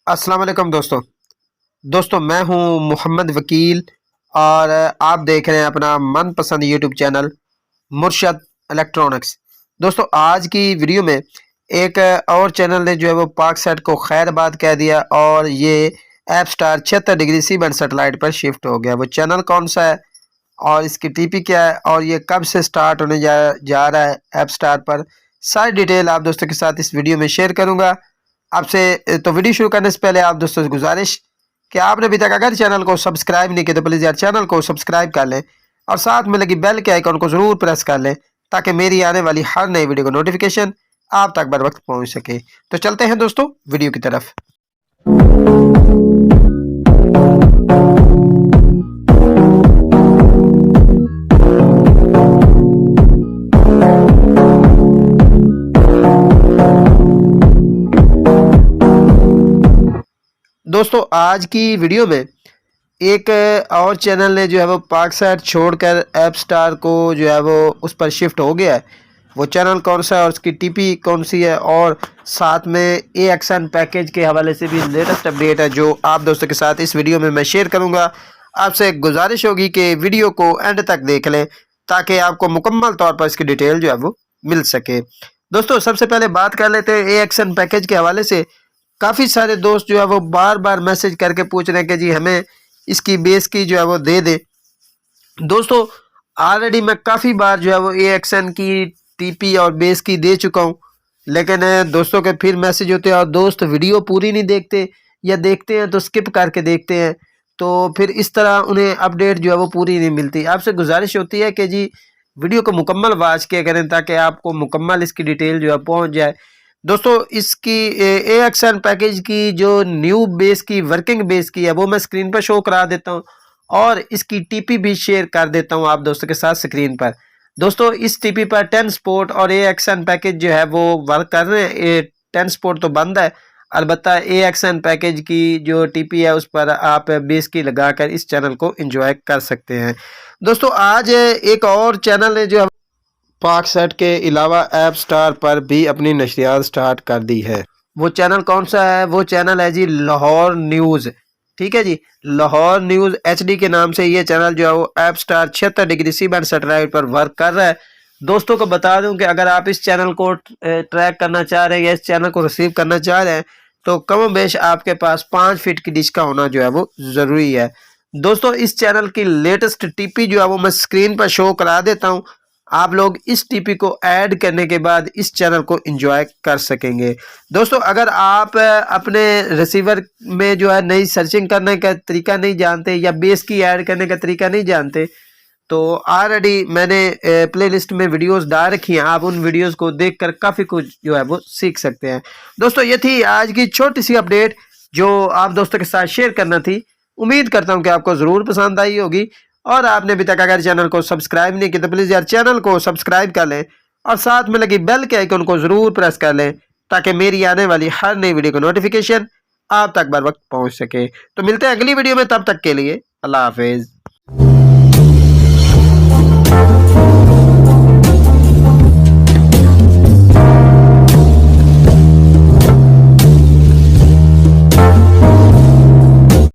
अस्सलाम वालेकुम दोस्तों मैं हूं मोहम्मद वकील और आप देख रहे हैं अपना मनपसंद यूट्यूब चैनल मुर्शद इलेक्ट्रॉनिक्स। दोस्तों आज की वीडियो में एक और चैनल ने जो है वो पाक सेट को खैराबाद कह दिया और ये Apstar 76 degree C band satellite पर शिफ्ट हो गया। वो चैनल कौन सा है और इसकी टीपी क्या है और ये कब से स्टार्ट होने जा रहा है ऐप स्टार पर, सारी डिटेल आप दोस्तों के साथ इस वीडियो में शेयर करूंगा आपसे। तो वीडियो शुरू करने से पहले आप दोस्तों से गुजारिश कि आपने अभी तक अगर चैनल को सब्सक्राइब नहीं किया तो प्लीज़ यार चैनल को सब्सक्राइब कर लें और साथ में लगी बेल के आइकन को ज़रूर प्रेस कर लें ताकि मेरी आने वाली हर नई वीडियो का नोटिफिकेशन आप तक बर वक्त पहुँच सके। तो चलते हैं दोस्तों वीडियो की तरफ। दोस्तों आज की वीडियो में एक और चैनल ने जो है वो पाक सेट छोड़कर ऐप स्टार को जो है वो उस पर शिफ्ट हो गया है। वो चैनल कौन सा है और उसकी टीपी कौन सी है और साथ में AXN पैकेज के हवाले से भी लेटेस्ट अपडेट है जो आप दोस्तों के साथ इस वीडियो में मैं शेयर करूंगा। आपसे गुजारिश होगी कि वीडियो को एंड तक देख लें ताकि आपको मुकम्मल तौर पर इसकी डिटेल जो है वो मिल सके। दोस्तों सबसे पहले बात कर लेते हैं AXN पैकेज के हवाले से। काफ़ी सारे दोस्त जो है वो बार बार मैसेज करके पूछ रहे हैं कि जी हमें इसकी बेस की जो है वो दे दे। दोस्तों ऑलरेडी मैं काफ़ी बार जो है वो AXN की टीपी और बेस की दे चुका हूँ, लेकिन दोस्तों के फिर मैसेज होते हैं और दोस्त वीडियो पूरी नहीं देखते या देखते हैं तो स्किप करके देखते हैं, तो फिर इस तरह उन्हें अपडेट जो है वो पूरी नहीं मिलती। आपसे गुजारिश होती है कि जी वीडियो को मुकम्मल वॉच किया करें ताकि आपको मुकम्मल इसकी डिटेल जो है पहुँच जाए। दोस्तों इसकी AXN पैकेज की जो न्यू बेस की वर्किंग बेस की है वो मैं स्क्रीन पर शो करा देता हूँ और इसकी टीपी भी शेयर कर देता हूँ आप दोस्तों के साथ स्क्रीन पर। दोस्तों इस टीपी पर 10 स्पोर्ट और AXN पैकेज जो है वो वर्क कर रहे हैं। 10 स्पोर्ट तो बंद है, अलबत्ता AXN पैकेज की जो टीपी है उस पर आप बेस की लगाकर इस चैनल को एंजॉय कर सकते हैं। दोस्तों आज एक और चैनल है जो पाक सेट के अलावा ऐप स्टार पर भी अपनी नशरियात स्टार्ट कर दी है। वो चैनल कौन सा है? वो चैनल है जी लाहौर न्यूज़। ठीक है जी, लाहौर न्यूज़ HD के नाम से ये चैनल जो है वो Apstar 76 degree C band satellite पर वर्क कर रहा है। दोस्तों को बता दूं कि अगर आप इस चैनल को ट्रैक करना चाह रहे हैं या इस चैनल को रिसीव करना चाह रहे हैं तो कम बेश आपके पास 5 फीट की डिश का होना जो है वो ज़रूरी है। दोस्तों इस चैनल की लेटेस्ट टीपी जो है वो मैं स्क्रीन पर शो करा देता हूँ। आप लोग इस टीपी को ऐड करने के बाद इस चैनल को एंजॉय कर सकेंगे। दोस्तों अगर आप अपने रिसीवर में जो है नई सर्चिंग करने का तरीका नहीं जानते या बेस की ऐड करने का तरीका नहीं जानते तो ऑलरेडी मैंने प्लेलिस्ट में वीडियोस डाल रखी हैं, आप उन वीडियोस को देखकर काफ़ी कुछ जो है वो सीख सकते हैं। दोस्तों ये थी आज की छोटी सी अपडेट जो आप दोस्तों के साथ शेयर करना थी। उम्मीद करता हूँ कि आपको ज़रूर पसंद आई होगी और आपने अभी तक अगर चैनल को सब्सक्राइब नहीं किया तो प्लीज़ यार चैनल को सब्सक्राइब कर लें और साथ में लगी बेल के आइकन को ज़रूर प्रेस कर लें ताकि मेरी आने वाली हर नई वीडियो का नोटिफिकेशन आप तक बर वक्त पहुँच सके। तो मिलते हैं अगली वीडियो में, तब तक के लिए अल्लाह हाफिज़।